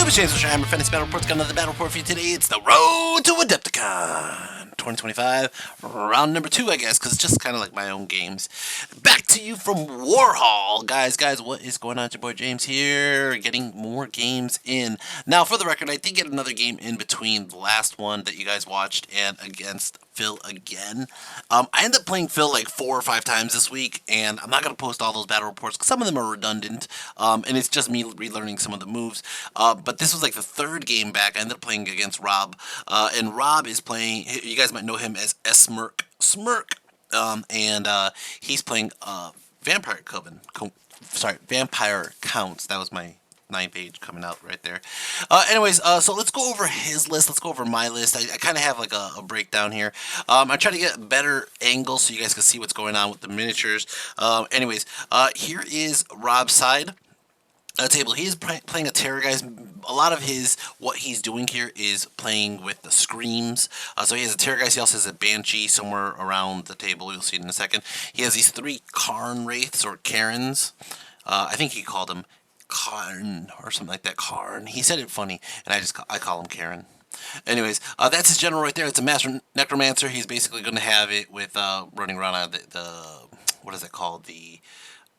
Super James with Chihammer Fantasy Battle Reports. Got another battle report for you today. It's the Road to Adepticon 2025, round number 2, I guess, because it's just kind of like my own games. Back to you from Warhall, guys. What is going on? It's your boy James here, getting more games in. Now, for the record, I did get another game in between the last one that you guys watched and against Phil again. I ended up playing Phil like 4 or 5 times this week, and I'm not going to post all those battle reports because some of them are redundant, and it's just me relearning some of the moves. But this was like the 3rd game back. I ended up playing against Rob, and Rob is playing, you guys might know him as Smirk, and he's playing Vampire Counts. That was my 9th page coming out right there. Anyways, so let's go over his list. Let's go over my list. I kind of have like a breakdown here. I try to get better angles so you guys can see what's going on with the miniatures. Anyways, here is Rob's side table. He is playing a terror, guys. A lot of what he's doing here is playing with the screams. So he has a terror, guys. He also has a banshee somewhere around the table. You'll see it in a second. He has these 3 Karn wraiths or Karens. I think he called them Karn or something like that. Karn. He said it funny, and I call him Karen. Anyways, that's his general right there. It's a master necromancer. He's basically going to have it with running around on the what is it called? The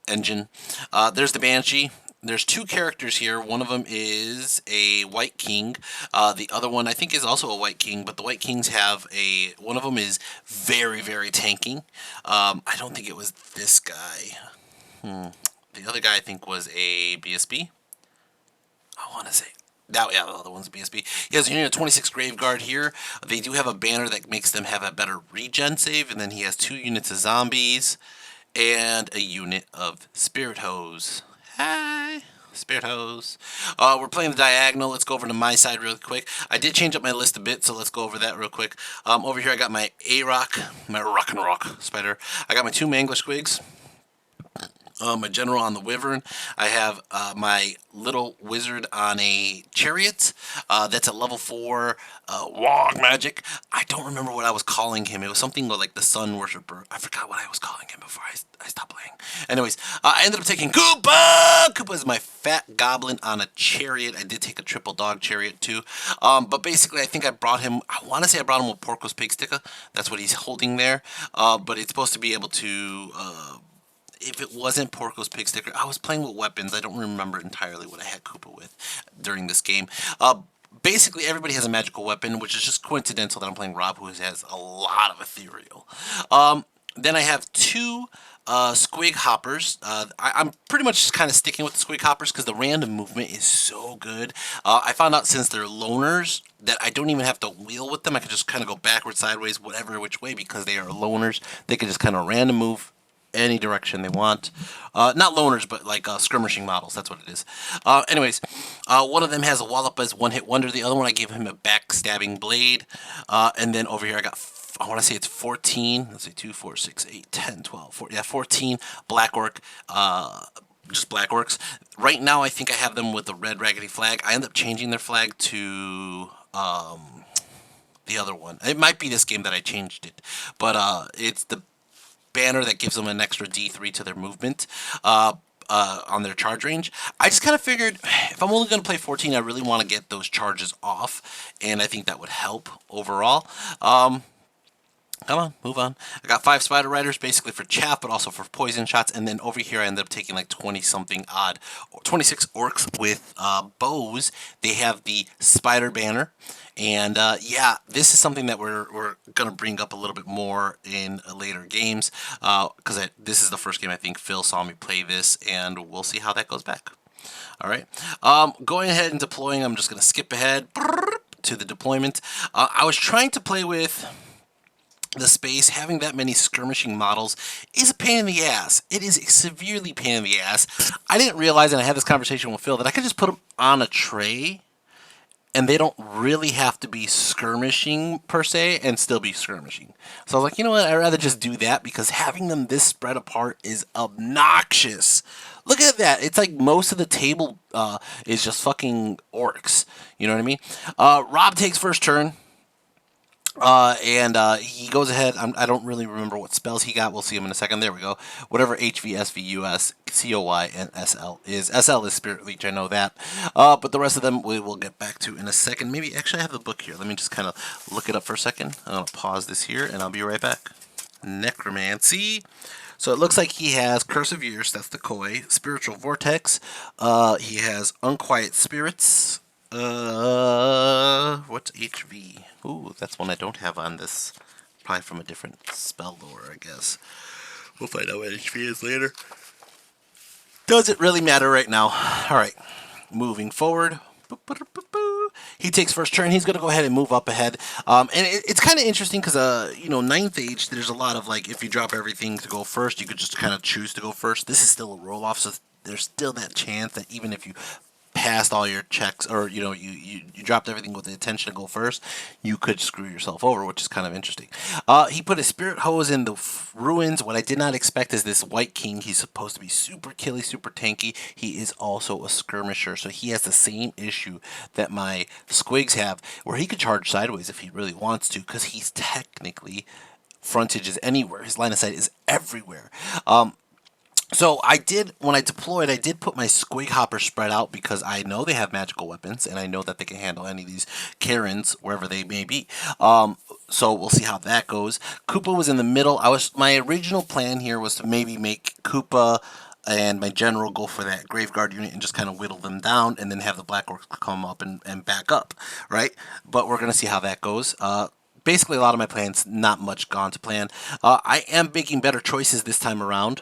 engine. There's the banshee. There's 2 characters here. One of them is a White King. The other one I think is also a White King, but the White Kings have one of them is very, very tanking. I don't think it was this guy. The other guy I think was a BSB. I want to say. Yeah, the other one's a BSB. He has a unit of 26 Graveguard here. They do have a banner that makes them have a better regen save, and then he has 2 units of zombies and a unit of Spirit Hose. Hi, Spirit Hose. We're playing the diagonal. Let's go over to my side real quick. I did change up my list a bit, so let's go over that real quick. Over here I got my my Rock and Rock Spider. I got my 2 Mangler Squigs. My general on the Wyvern. I have my little wizard on a chariot. That's a level 4 Wog magic. I don't remember what I was calling him. It was something like the Sun Worshipper. I forgot what I was calling him before I stopped playing. Anyways, I ended up taking Koopa. Koopa is my fat goblin on a chariot. I did take a triple dog chariot too. But basically, I think I brought him. I want to say I brought him with Porco's Pig Sticker. That's what he's holding there. But it's supposed to be able to. If it wasn't Porco's Pig Sticker, I was playing with weapons. I don't remember entirely what I had Koopa with during this game. Basically, everybody has a magical weapon, which is just coincidental that I'm playing Rob, who has a lot of ethereal. Then I have 2 Squig Hoppers. I'm pretty much just kind of sticking with the Squig Hoppers because the random movement is so good. I found out since they're loners that I don't even have to wheel with them. I can just kind of go backwards, sideways, whatever which way, because they are loners. They can just kind of random move any direction they want. Not loners, but like skirmishing models. That's what it is. Anyways, one of them has a wallop as 1-hit wonder. The other one I gave him a backstabbing blade. And then over here I got, I want to say it's 14. Let's see, 2, 4, 6, 8, 10, 12, 14. Yeah, 14 Black Orc. Just Black Orcs. Right now I think I have them with the red raggedy flag. I end up changing their flag to the other one. It might be this game that I changed it. But it's the banner that gives them an extra D3 to their movement on their charge range. I just kind of figured if I'm only going to play 14, I really want to get those charges off, and I think that would help overall. Come on, move on. I got 5 Spider Riders, basically for chaff, but also for poison shots. And then over here, I ended up taking like 20-something odd, 26 orcs with bows. They have the Spider Banner. And yeah, this is something that we're going to bring up a little bit more in later games. Because this is the first game I think Phil saw me play this, and we'll see how that goes back. All right. Going ahead and deploying, I'm just going to skip ahead to the deployment. I was trying to play with the space. Having that many skirmishing models is a pain in the ass. It is a severely pain in the ass. I didn't realize, and I had this conversation with Phil, that I could just put them on a tray and they don't really have to be skirmishing per se and still be skirmishing. So I was like, you know what, I'd rather just do that because having them this spread apart is obnoxious. Look at that. It's like most of the table is just fucking orcs. You know what I mean? Rob takes first turn. He goes ahead. I don't really remember what spells he got. We'll see him in a second. There we go. Whatever HVSVUS, COY, and SL is. SL is Spirit Leech. I know that. But the rest of them we will get back to in a second. Maybe actually I have the book here. Let me just kind of look it up for a second. I'm gonna pause this here, and I'll be right back. Necromancy. So it looks like he has Curse of Years, that's the Koi, Spiritual Vortex. He has Unquiet Spirits. What's HV? Ooh, that's one I don't have on this. Probably from a different spell lore, I guess. We'll find out what HV is later. Does it really matter right now? All right, moving forward. He takes first turn. He's going to go ahead and move up ahead. It's kind of interesting because, ninth age, there's a lot of, like, if you drop everything to go first, you could just kind of choose to go first. This is still a roll-off, so there's still that chance that even if you passed all your checks or you dropped everything with the intention to go first, you could screw yourself over, which is kind of interesting. He put a spirit hose in the ruins. What I did not expect is this white king. He's supposed to be super killy, super tanky. He is also a skirmisher, so he has the same issue that my squigs have, where he could charge sideways if he really wants to, because he's technically frontage is anywhere. His line of sight is everywhere. So when I deployed, I did put my Squig Hopper spread out because I know they have magical weapons, and I know that they can handle any of these Karens, wherever they may be. So we'll see how that goes. Koopa was in the middle. My original plan here was to maybe make Koopa and my general go for that Graveguard unit and just kind of whittle them down, and then have the Black Orcs come up and back up, right? But we're going to see how that goes. Basically, a lot of my plans, not much gone to plan. I am making better choices this time around.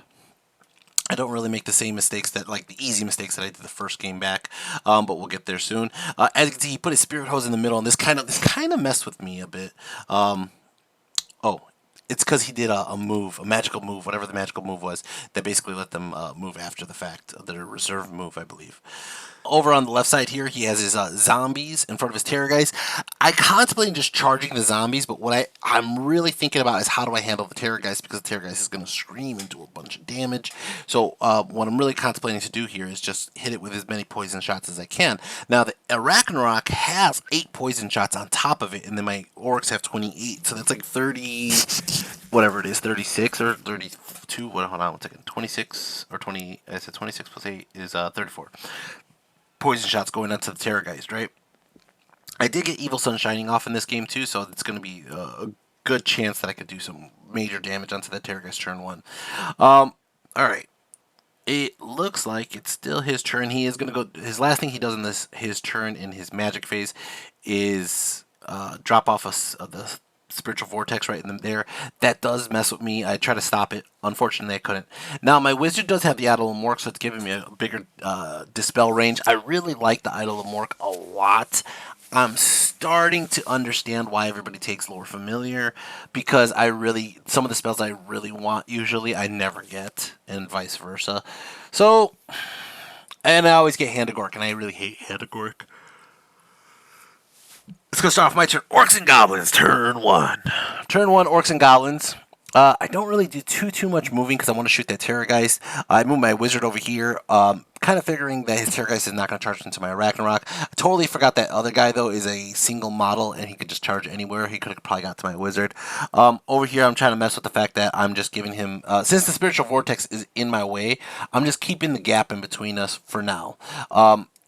I don't really make the same mistakes the easy mistakes that I did the first game back, but we'll get there soon. As you can see, he put his spirit hose in the middle, and this kind of messed with me a bit. Oh, it's because he did a move, a magical move, whatever the magical move was, that basically let them move after the fact. Their reserve move, I believe. Over on the left side here, he has his zombies in front of his Terrorgeist. I contemplating just charging the zombies, but what I'm really thinking about is how do I handle the Terrorgeist, because the Terrorgeist is going to scream and do a bunch of damage. So what I'm really contemplating to do here is just hit it with as many poison shots as I can. Now, the Arachnarok has 8 poison shots on top of it, and then my Orcs have 28, so that's like 30, whatever it is, 36 or 32. Hold on 1 second. 26 or 20, I said 26 plus 8 is 34. Poison shots going onto the Terrorgeist, right? I did get Evil Sun Shining off in this game too, so it's going to be a good chance that I could do some major damage onto that Terrorgeist turn 1. Alright. It looks like it's still his turn. He is going to go... His last thing he does in his turn in his magic phase is drop off the Spiritual Vortex right in there. That does mess with me. I try to stop it. Unfortunately, I couldn't. Now, my Wizard does have the Idol of Mork, so it's giving me a bigger dispel range. I really like the Idol of Mork a lot. I'm starting to understand why everybody takes Lore Familiar, because some of the spells I really want, usually, I never get, and vice versa. So, and I always get Hand of Gork, and I really hate Hand of Gork. Let's go start off my turn. Orcs and Goblins, turn 1. Turn 1, Orcs and Goblins. I don't really do too much moving because I want to shoot that Terrorgeist. I move my Wizard over here, kind of figuring that his Terrorgeist is not going to charge into my Arachnarok. I totally forgot that other guy, though, is a single model, and he could just charge anywhere. He could have probably got to my Wizard. Over here, I'm trying to mess with the fact that I'm just giving him... since the Spiritual Vortex is in my way, I'm just keeping the gap in between us for now.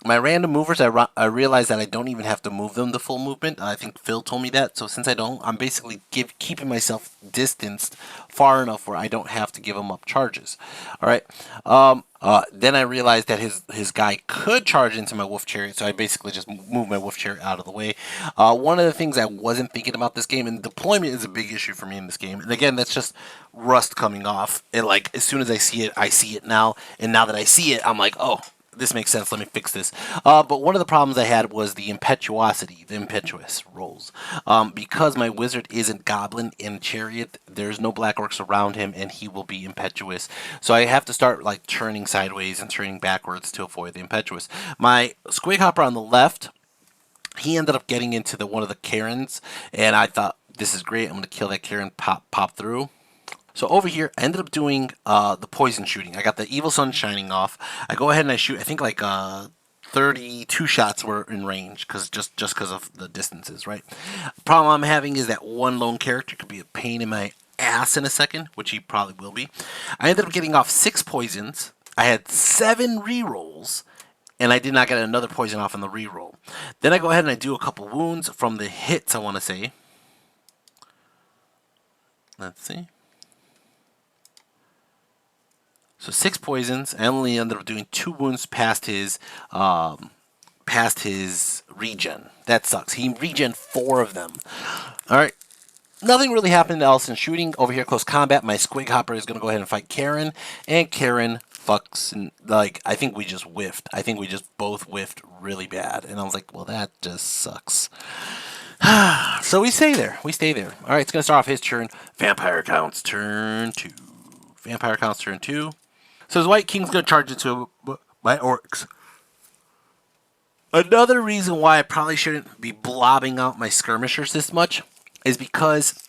My random movers, I realize that I don't even have to move them the full movement. I think Phil told me that. So since I don't, I'm basically keeping myself distanced far enough where I don't have to give him up charges. All right. Then I realized that his guy could charge into my Wolf Chariot, so I basically just moved my Wolf Chariot out of the way. One of the things I wasn't thinking about this game, and deployment is a big issue for me in this game. And again, that's just rust coming off. And like as soon as I see it now. And now that I see it, I'm like, oh, this makes sense, let me fix this. But one of the problems I had was the impetuous rolls. Because my Wizard isn't Goblin in Chariot, there's no Black Orcs around him, and he will be impetuous. So I have to start like turning sideways and turning backwards to avoid the impetuous. My Squig Hopper on the left, he ended up getting into one of the Karens, and I thought, this is great, I'm going to kill that Karen, pop through. So over here, I ended up doing the poison shooting. I got the Evil Sun Shining off. I go ahead and I shoot, I think like 32 shots were in range because just because of the distances, right? The problem I'm having is that one lone character could be a pain in my ass in a second, which he probably will be. I ended up getting off 6 poisons. I had 7 rerolls, and I did not get another poison off on the reroll. Then I go ahead and I do a couple wounds from the hits, I want to say. Let's see. So 6 poisons. I only ended up doing 2 wounds past his regen. That sucks. He regen 4 of them. All right. Nothing really happened else in shooting. Over here, close combat. My squig hopper is going to go ahead and fight Karen, and Karen fucks. And, like, I think we just whiffed. I think we just both whiffed really bad. And I was like, well, that just sucks. So we stay there. All right, it's going to start off his turn. Vampire counts turn 2. Vampire counts turn 2. So his White King's going to charge into my orcs. Another reason why I probably shouldn't be blobbing out my skirmishers this much is because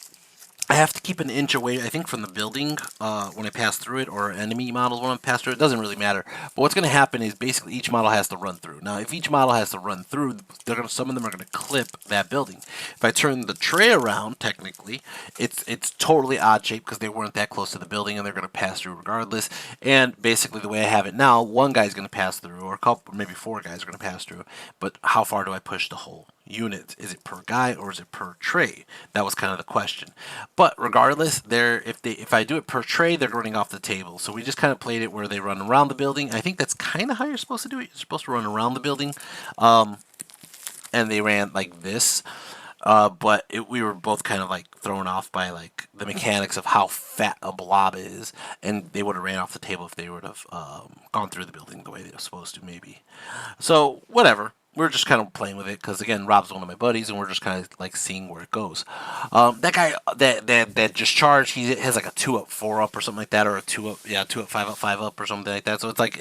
I have to keep an inch away, I think, from the building when I pass through it, or enemy models when I pass through it. It doesn't really matter. But what's going to happen is basically each model has to run through. Now, if each model has to run through, some of them are going to clip that building. If I turn the tray around, technically, it's totally odd shape because they weren't that close to the building, and they're going to pass through regardless. And basically, the way I have it now, one guy's going to pass through, or a couple, maybe 4 guys are going to pass through. But how far do I push the whole unit? Is it per guy or is it per tray? That was kind of the question. But regardless, if I do it per tray, they're running off the table. So we just kind of played it where they run around the building. I think that's kind of how you're supposed to do it. You're supposed to run around the building, and they ran like this. But we were both kind of like thrown off by like the mechanics of how fat a blob is, and they would have ran off the table if they would have gone through the building the way they were supposed to, maybe. So whatever. We're just kind of playing with it because again, Rob's one of my buddies, and we're just kind of like seeing where it goes. That guy that just charged, he has like a 2-up, 4-up, or something like that, or a 2-up, 2-up, 5-up, 5-up, or something like that. So it's like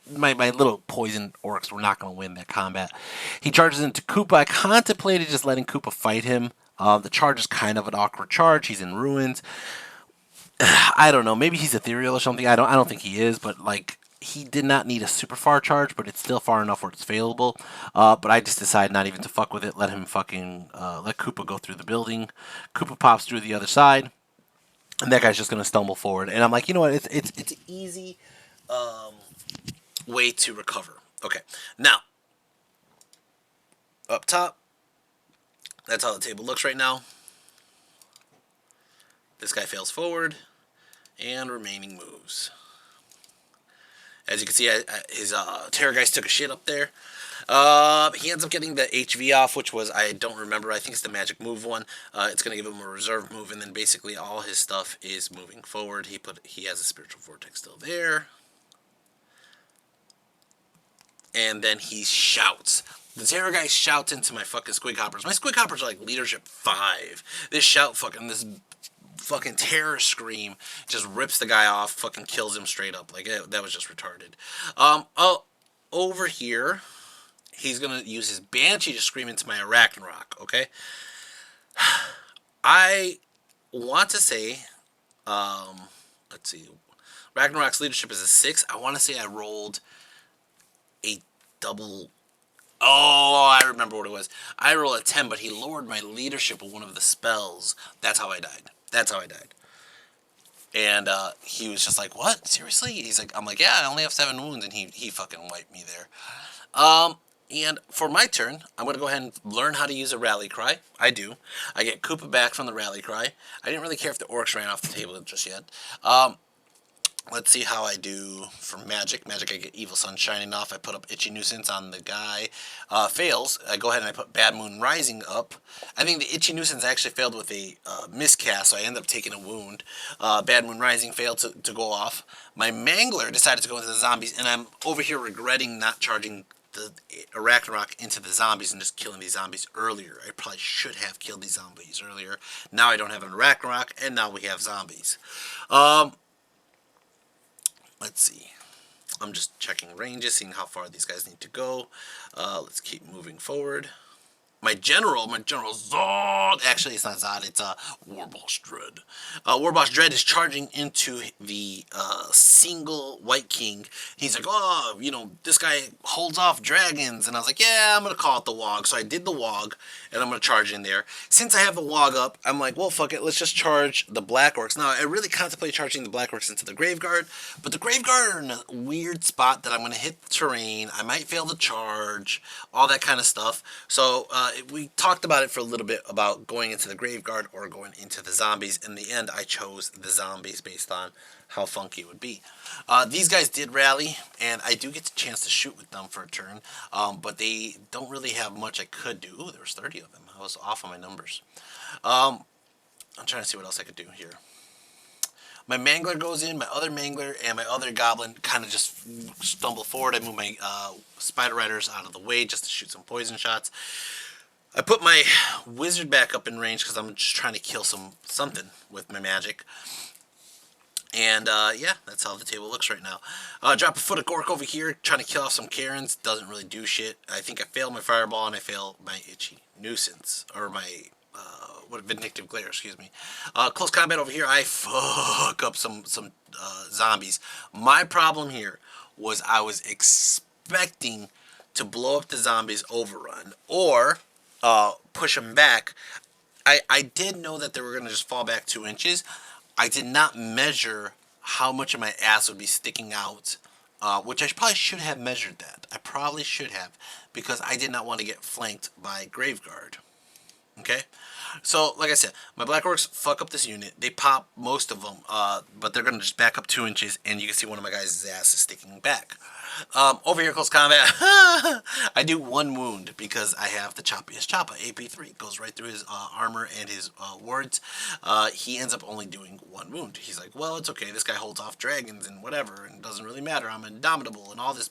my little poison orcs were not going to win that combat. He charges into Koopa. I contemplated just letting Koopa fight him. The charge is kind of an awkward charge. He's in ruins. I don't know. Maybe he's ethereal or something. I don't think he is, but like he did not need a super far charge, but it's still far enough where it's failable. But I just decided not even to fuck with it. Let him let Koopa go through the building. Koopa pops through the other side, and that guy's just gonna stumble forward. And I'm like, you know what? It's an easy way to recover. Okay, now up top, that's how the table looks right now. This guy fails forward, and remaining moves. As you can see, his Terrorgeist took a shit up there. He ends up getting the HV off, which was, I don't remember, I think it's the magic move one. It's going to give him a reserve move, and then basically all his stuff is moving forward. He has a spiritual vortex still there. And then he shouts. The Terrorgeist shouts into my fucking squig hoppers. My squig hoppers are like leadership 5. This fucking terror scream just rips the guy off, fucking kills him straight up. Like, that was just retarded. Over here, he's gonna use his Banshee to scream into my Arachnarok, okay? I want to say, let's see, Ragnarok's leadership is a 6. I want to say I rolled a double. Oh, I remember what it was. I rolled a 10, but he lowered my leadership with one of the spells. That's how I died. And he was just like, what? Seriously? He's like, I'm like, yeah, I only have 7 wounds, and he fucking wiped me there. And for my turn, I'm going to go ahead and learn how to use a rally cry. I do. I get Koopa back from the rally cry. I didn't really care if the orcs ran off the table just yet. Let's see how I do for magic. Magic, I get Evil Sun shining off. I put up Itchy Nuisance on the guy. Fails. I go ahead and I put Bad Moon Rising up. I think the Itchy Nuisance actually failed with a miscast, so I end up taking a wound. Bad Moon Rising failed to go off. My Mangler decided to go into the zombies, and I'm over here regretting not charging the Arachnarok into the zombies and just killing these zombies earlier. I probably should have killed these zombies earlier. Now I don't have an Arachnarok, and now we have zombies. Let's see. I'm just checking ranges, seeing how far these guys need to go. Let's keep moving forward. my general Zod. Actually, it's not Zod. It's Warboss Dread. Warboss Dread is charging into the single White King. He's like, oh, this guy holds off dragons, and I was like, yeah, I'm gonna call it the Wog. So I did the Wog, and I'm gonna charge in there. Since I have the Wog up, I'm like, well, fuck it, let's just charge the Black Orcs. Now I really contemplate charging the Black Orcs into the Graveguard, but the Graveguard are in a weird spot that I'm gonna hit the terrain. I might fail the charge, all that kind of stuff. So we talked about it for a little bit about going into the Graveguard or going into the zombies. In the end, I chose the zombies based on how funky it would be. These guys did rally, and I do get the chance to shoot with them for a turn, but they don't really have much I could do. Ooh, there was 30 of them. I was off on my numbers. I'm trying to see what else I could do here. My Mangler goes in, my other Mangler and my other Goblin kind of just stumble forward. I move my Spider Riders out of the way just to shoot some poison shots. I put my Wizard back up in range because I'm just trying to kill something with my magic. And yeah, that's how the table looks right now. Drop a foot of Gork over here, trying to kill off some Karens. Doesn't really do shit. I think I failed my Fireball and I failed my Itchy Nuisance, or my Vindictive Glare, excuse me. Close combat over here, I fuck up some zombies. My problem here was I was expecting to blow up the zombies overrun or push them back. I did know that they were going to just fall back 2 inches. I did not measure how much of my ass would be sticking out, which I probably should have measured that. I probably should have, because I did not want to get flanked by Graveguard. Okay? So, like I said, my Black Orcs fuck up this unit. They pop most of them, but they're going to just back up 2 inches, and you can see one of my guys' ass is sticking back. Over here, close combat. I do 1 wound because I have the choppiest Choppa. AP3 goes right through his armor and his wards. He ends up only doing 1 wound. He's like, well, it's okay. This guy holds off dragons and whatever, and it doesn't really matter. I'm indomitable and all this.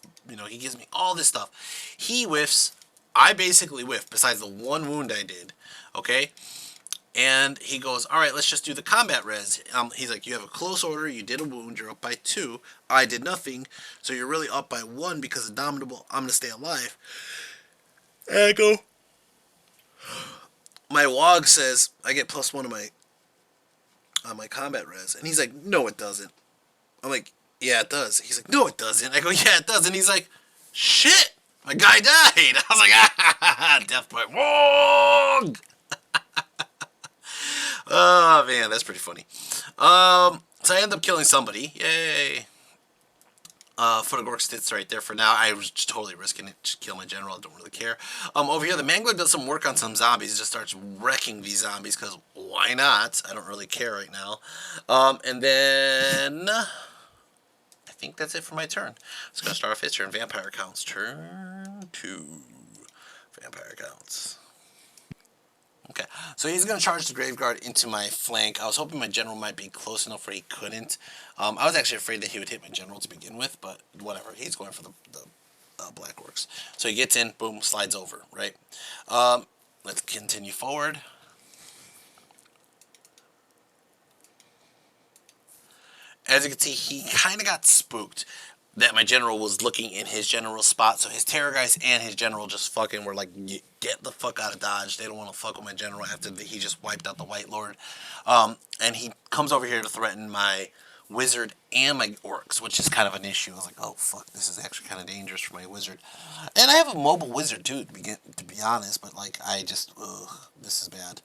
He gives me all this stuff. He whiffs. I basically whiff, besides the 1 wound I did. Okay? And he goes, all right, let's just do the combat res. He's like, you have a close order. You did a wound. You're up by 2. I did nothing. So you're really up by 1 because indomitable. I'm going to stay alive. And I go. My Wog says, I get +1 on my combat res. And he's like, no, it doesn't. I'm like, yeah, it does. He's like, no, it doesn't. I go, yeah, it does. And he's like, shit, my guy died. I was like, ah, death by Wog. Oh, man, that's pretty funny. So I end up killing somebody. Yay. Foot of Gork sits right there for now. I was just totally risking it to kill my general. I don't really care. Over here, the Mangler does some work on some zombies. Just starts wrecking these zombies because why not? I don't really care right now. And then I think that's it for my turn. It's going to start off his turn. Vampire counts. Turn 2. Vampire counts. Okay, so he's going to charge the Graveguard into my flank. I was hoping my general might be close enough where he couldn't. I was actually afraid that he would hit my general to begin with, but whatever. He's going for the Black Orcs. So he gets in, boom, slides over, right? Let's continue forward. As you can see, he kind of got spooked that my general was looking in his general spot. So his Terror guys and his general just fucking were like, get the fuck out of Dodge. They don't want to fuck with my general after he just wiped out the White Lord. And he comes over here to threaten my Wizard and my Orcs, which is kind of an issue. I was like, oh, fuck, this is actually kind of dangerous for my Wizard. And I have a mobile Wizard, too, to be honest. But, like, this is bad.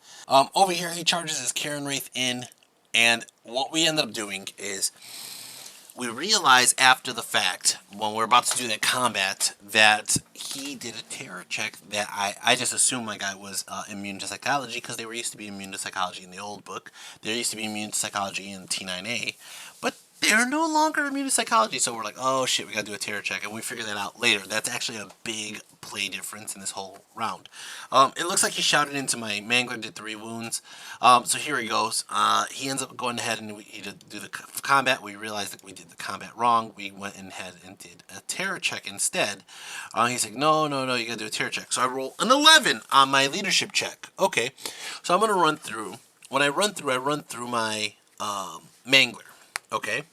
Over here, he charges his Karen Wraith in. And what we ended up doing is we realized after the fact, when we're about to do that combat, that he did a terror check that I just assumed my guy was immune to psychology, because they were used to be immune to psychology in the old book. They used to be immune to psychology in T9A, but they're no longer immune to psychology. So we're like, oh shit, we gotta do a terror check, and we figured that out later. That's actually a big play difference in this whole round. It looks like he shouted into my Mangler, did 3 wounds. So here he goes. He ends up going ahead and he did do the combat. We realized that we did the combat wrong. We went ahead and did a terror check instead. He's like, no, you gotta do a terror check. So I roll an 11 on my leadership check. Okay, so I'm gonna run through. When I run through my Mangler. Okay,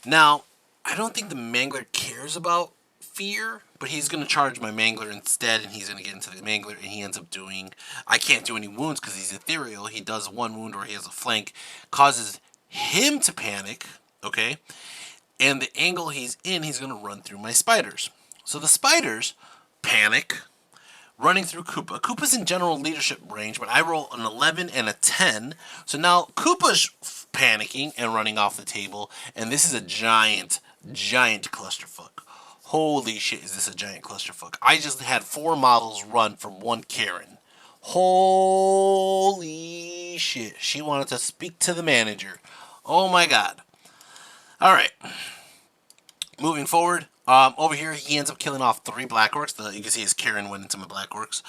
now I don't think the Mangler cares about fear, but he's going to charge my Mangler instead, and he's going to get into the Mangler, and he ends up doing... I can't do any wounds because he's ethereal. He does one wound or he has a flank, causes him to panic, okay? And the angle he's in, he's going to run through my spiders. So the spiders panic, running through Koopa. Koopa's in general leadership range, but I roll an 11 and a 10. So now Koopa's panicking and running off the table, and this is a giant clusterfuck. Holy shit, is this a giant clusterfuck. I just had 4 models run from one Karen. Holy shit. She wanted to speak to the manager. Oh my god. Alright. Moving forward. Over here, he ends up killing off 3 Black Orcs. You can see his Karen went into my Black Orcs.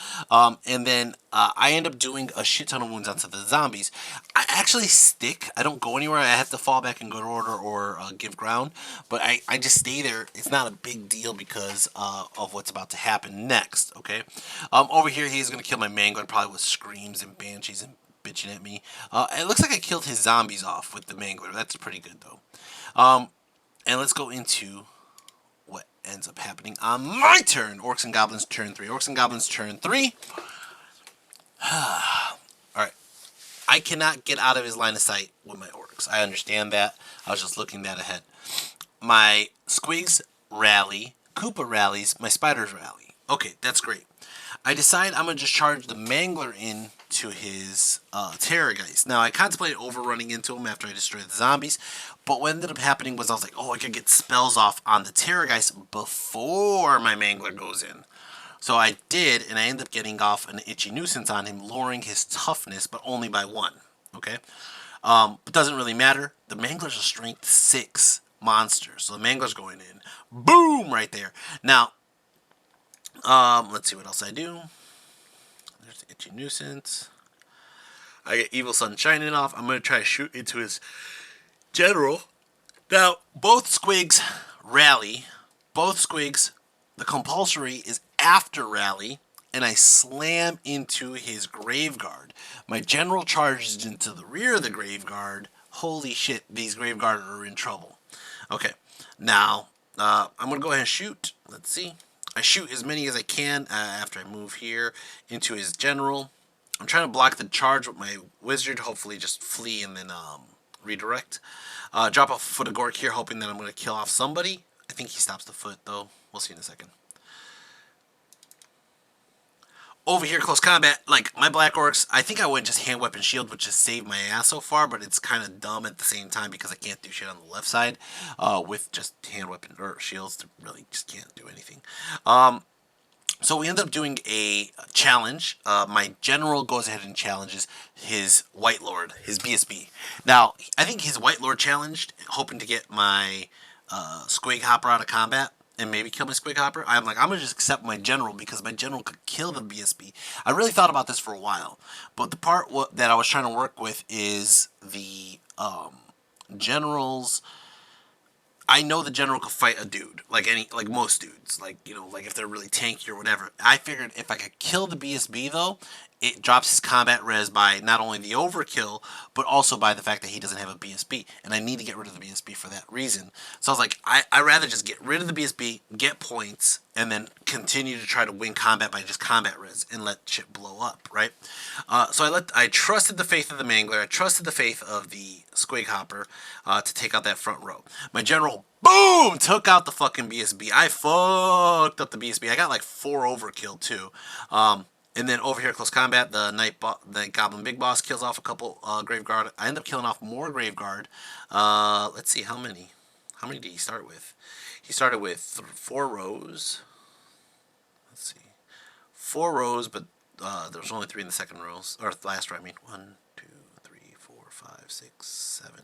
And then I end up doing a shit ton of wounds onto the zombies. I actually stick. I don't go anywhere. I have to fall back in good order or give ground. But I just stay there. It's not a big deal because of what's about to happen next, okay? Over here, he's going to kill my Mangler, probably with screams and banshees and bitching at me. It looks like I killed his zombies off with the Mangler. That's pretty good, though. And let's go into what ends up happening on my turn. Orcs and Goblins turn 3. Orcs and Goblins turn 3. Alright. I cannot get out of his line of sight with my orcs. I understand that. I was just looking that ahead. My squigs rally. Koopa rallies. My spiders rally. Okay, that's great. I decide I'm going to just charge the Mangler in to his Terrorgeist. Now, I contemplated overrunning into him after I destroyed the zombies, but what ended up happening was I was like, oh, I could get spells off on the Terrorgeist before my Mangler goes in. So I did, and I ended up getting off an Itchy Nuisance on him, lowering his toughness, but only by 1. Okay? But doesn't really matter. The Mangler's a strength 6 monster, so the Mangler's going in. Boom! Right there. Now, let's see what else I do. There's the Itchy Nuisance. I get Evil Sun shining off. I'm going to try to shoot into his general. Now, both squigs rally. Both squigs, the compulsory is after rally, and I slam into his Graveguard. My general charges into the rear of the Graveguard. Holy shit, these Graveguard are in trouble. Okay, now, I'm going to go ahead and shoot. Let's see. I shoot as many as I can after I move here into his general. I'm trying to block the charge with my wizard, hopefully just flee and then redirect. Drop a foot of Gork here, hoping that I'm going to kill off somebody. I think he stops the foot, though. We'll see in a second. Over here, close combat, like my Black Orcs, I think I went just hand weapon shield, which has saved my ass so far, but it's kind of dumb at the same time because I can't do shit on the left side with just hand weapon or shields. To really just can't do anything. So we end up doing a challenge. My general goes ahead and challenges his White Lord, his BSB. Now, I think his White Lord challenged, hoping to get my Squig Hopper out of combat and maybe kill my Squig Hopper. I'm like, I'm going to just accept my general because my general could kill the BSB. I really thought about this for a while, but the part that I was trying to work with is the generals. I know the general could fight a dude, like most dudes, like if they're really tanky or whatever. I figured if I could kill the BSB though, it drops his combat res by not only the overkill, but also by the fact that he doesn't have a BSB, and I need to get rid of the BSB for that reason. So I was like, I'd rather just get rid of the BSB, get points, and then continue to try to win combat by just combat res and let shit blow up, right? So I trusted the faith of the Mangler, I trusted the faith of the Squig Hopper to take out that front row. My general, boom, took out the fucking BSB. I fucked up the BSB. I got like 4 overkill too. And then over here, close combat, the the Goblin Big Boss kills off a couple Graveguard. I end up killing off more Graveguard. Let's see, how many? How many did he start with? He started with 4 rows. Let's see. 4 rows, but there was only 3 in the second rows. Or last row, I mean. 1, 2, 3, 4, 5, 6, 7.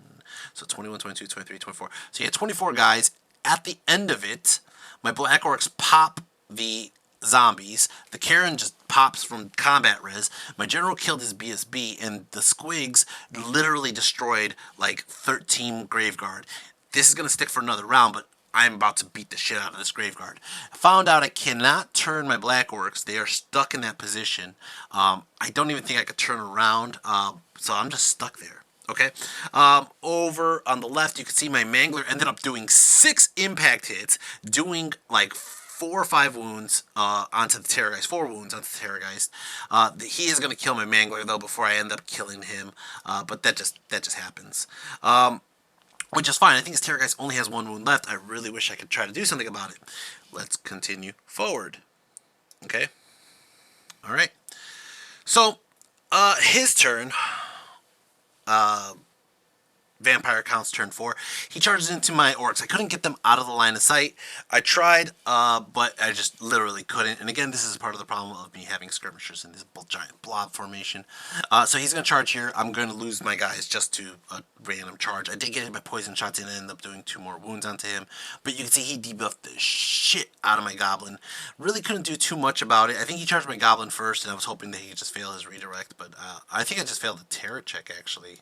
So 21, 22, 23, 24. So he had 24 guys. At the end of it, my Black Orcs pop the zombies. The Karen just pops from combat res. My general killed his BSB, and the Squigs literally destroyed like 13 Graveguard. This is going to stick for another round, but I'm about to beat the shit out of this Graveguard. I found out I cannot turn my Black Orcs. They are stuck in that position. I don't even think I could turn around, so I'm just stuck there. Okay, over on the left, you can see my Mangler ended up doing 6 impact hits, doing like 4 or 5 wounds onto the Terrorgeist, 4 wounds onto the Terrorgeist. He is going to kill my Mangler though before I end up killing him, but that just happens. Which is fine. I think his Terrorgeist only has 1 wound left. I really wish I could try to do something about it. Let's continue forward. Okay. All right. So, his turn. Vampire counts turn 4. He charges into my orcs. I couldn't get them out of the line of sight. I tried, but I just literally couldn't. And again, this is part of the problem of me having skirmishers in this giant blob formation. So he's going to charge here. I'm going to lose my guys just to a random charge. I did get hit by poison shots and end up doing 2 more wounds onto him. But you can see he debuffed the shit out of my goblin. Really couldn't do too much about it. I think he charged my goblin first, and I was hoping that he could just fail his redirect. But I think I just failed the terror check, actually.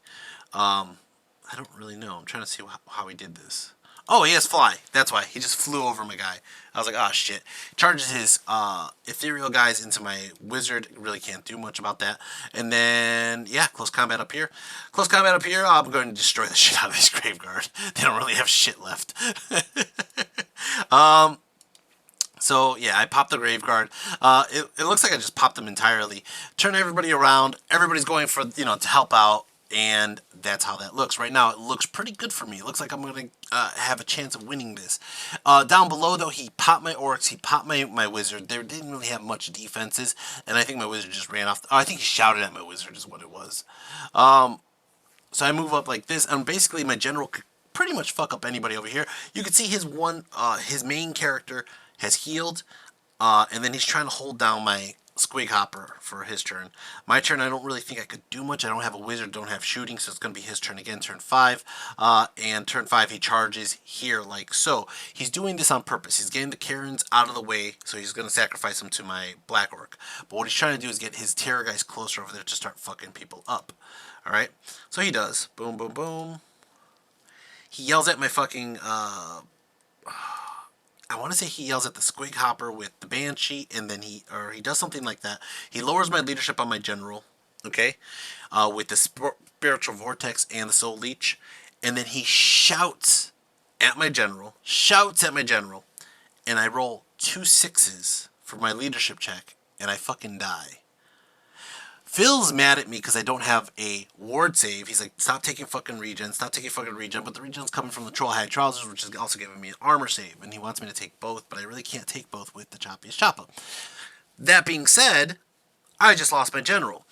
I don't really know. I'm trying to see how he did this. Oh, he has fly. That's why. He just flew over my guy. I was like, oh, shit. Charges his ethereal guys into my wizard. Really can't do much about that. And then, yeah, close combat up here. Close combat up here. I'm going to destroy the shit out of this Graveguard. They don't really have shit left. So, yeah, I popped the Graveguard. It looks like I just popped them entirely. Turn everybody around. Everybody's going for, to help out. And that's how that looks. Right now, it looks pretty good for me. It looks like I'm going to have a chance of winning this. Down below, though, he popped my orcs. He popped my wizard. They didn't really have much defenses. And I think my wizard just ran off. I think he shouted at my wizard is what it was. So I move up like this. And basically, my general could pretty much fuck up anybody over here. You can see his main character has healed. And then he's trying to hold down my Squig Hopper for his turn. My turn, I don't really think I could do much. I don't have a wizard, don't have shooting, so it's going to be his turn again, turn 5. And turn 5, he charges here like so. He's doing this on purpose. He's getting the Karens out of the way, so he's going to sacrifice them to my Black Orc. But what he's trying to do is get his Terror guys closer over there to start fucking people up. Alright? So he does. Boom, boom, boom. He yells at my fucking... I want to say he yells at the Squig Hopper with the Banshee, and then he does something like that. He lowers my leadership on my general, okay, with the Spiritual Vortex and the Soul Leech, and then he shouts at my general, and I roll 2 6s for my leadership check, and I fucking die. Phil's mad at me because I don't have a ward save. He's like, stop taking fucking regen, but the regen's coming from the Troll High Trousers, which is also giving me an armor save, and he wants me to take both, but I really can't take both with the Choppiest Choppa. That being said, I just lost my general.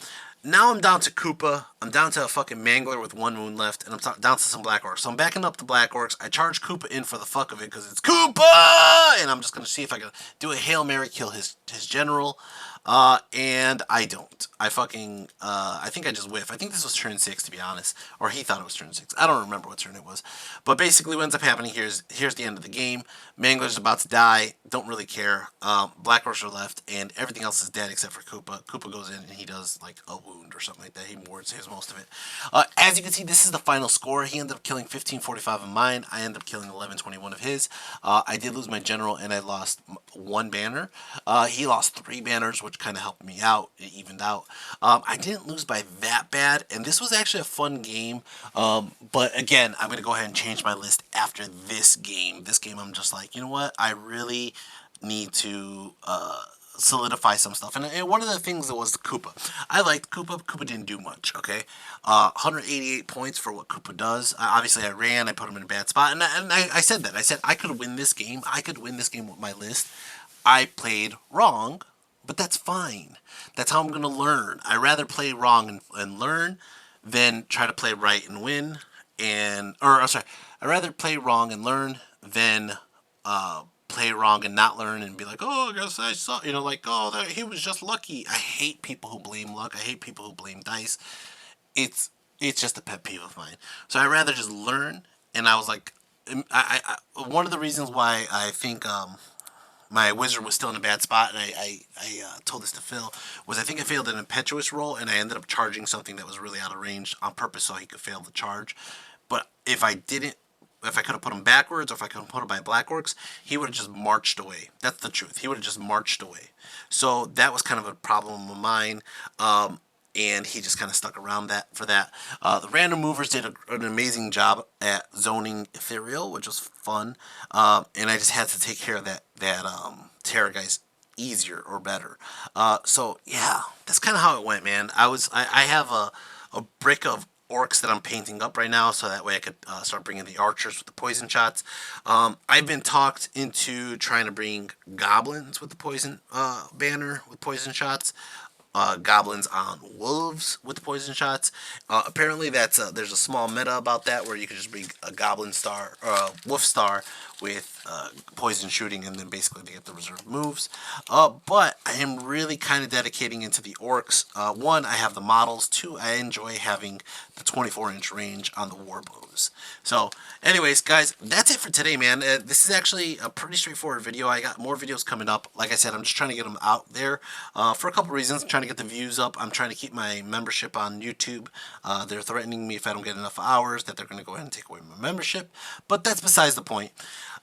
Now I'm down to Koopa, I'm down to a fucking Mangler with 1 wound left, and I'm down to some Black Orcs. So I'm backing up the Black Orcs. I charge Koopa in for the fuck of it because it's Koopa! And I'm just going to see if I can do a Hail Mary, kill his general. And I don't. I think I just whiff. I think this was turn 6, to be honest. Or he thought it was turn 6. I don't remember what turn it was. But basically what ends up happening here's the end of the game. Mangler's about to die. Don't really care. Black Orcs are left, and everything else is dead except for Koopa. Koopa goes in and he does like a wound or something like that. He wards saves most of it. As you can see, this is the final score. He ended up killing 1545 of mine. I ended up killing 1121 of his. I did lose my general, and I lost 1 banner. He lost 3 banners, which kind of helped me out. It evened out. I didn't lose by that bad, and this was actually a fun game. But again, I'm going to go ahead and change my list after this game. This game, I'm just like, you know what? I really need to solidify some stuff. And one of the things that was the Koopa. I liked Koopa. Koopa didn't do much, okay? 188 points for what Koopa does. Obviously, I ran. I put him in a bad spot. And I said that. I said I could win this game. I could win this game with my list. I played wrong, but that's fine. That's how I'm going to learn. I rather play wrong and learn than try to play right and win. I rather play wrong and learn than play wrong and not learn and be like, oh, I guess I saw, he was just lucky. I hate people who blame luck. I hate people who blame dice. It's just a pet peeve of mine. So I'd rather just learn. And I was like, one of the reasons why I think my wizard was still in a bad spot, and I told this to Phil, was I think I failed an impetuous roll, and I ended up charging something that was really out of range on purpose so he could fail the charge. But if I could have put him backwards, or if I could have put him by Black Orcs, he would have just marched away. That's the truth. He would have just marched away. So that was kind of a problem of mine. and he just kind of stuck around that for that. The random movers did an amazing job at zoning ethereal, which was fun, and I just had to take care of that terror guys easier or better. So yeah, that's kind of how it went, man. I have a brick of orcs that I'm painting up right now, so that way I could start bringing the archers with the poison shots. I've been talked into trying to bring goblins with the poison banner with poison shots. Goblins on wolves with poison shots. Apparently, there's a small meta about that where you can just bring a goblin star or a wolf star with poison shooting, and then basically they get the reserve moves. But I am really kind of dedicating into the orcs. One, I have the models. Two, I enjoy having the 24-inch range on the war bows. So, anyways, guys, that's it for today, man. This is actually a pretty straightforward video. I got more videos coming up. Like I said, I'm just trying to get them out there for a couple reasons. I'm trying to get the views up. I'm trying to keep my membership on YouTube. They're threatening me if I don't get enough hours that they're going to go ahead and take away my membership. But that's besides the point.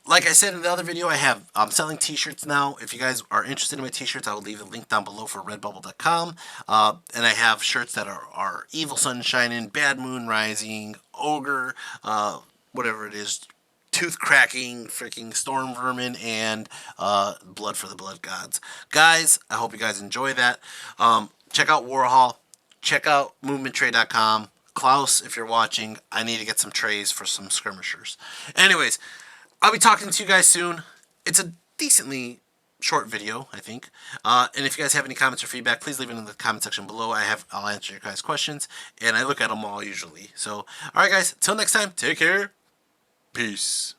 Like I said in the other video, I'm selling t-shirts now. If you guys are interested in my t-shirts, I will leave a link down below for redbubble.com. And I have shirts that are Evil Sun Shining, Bad Moon Rising, Ogre, whatever it is, Tooth Cracking, freaking Storm Vermin, and Blood for the Blood Gods. Guys, I hope you guys enjoy that. Check out Warhall. Check out movementtrade.com. Klaus, if you're watching, I need to get some trays for some skirmishers. Anyways, I'll be talking to you guys soon. It's a decently short video, I think. And if you guys have any comments or feedback, please leave it in the comment section below. I'll answer your guys' questions, and I look at them all usually. So, all right, guys. Till next time, take care. Peace.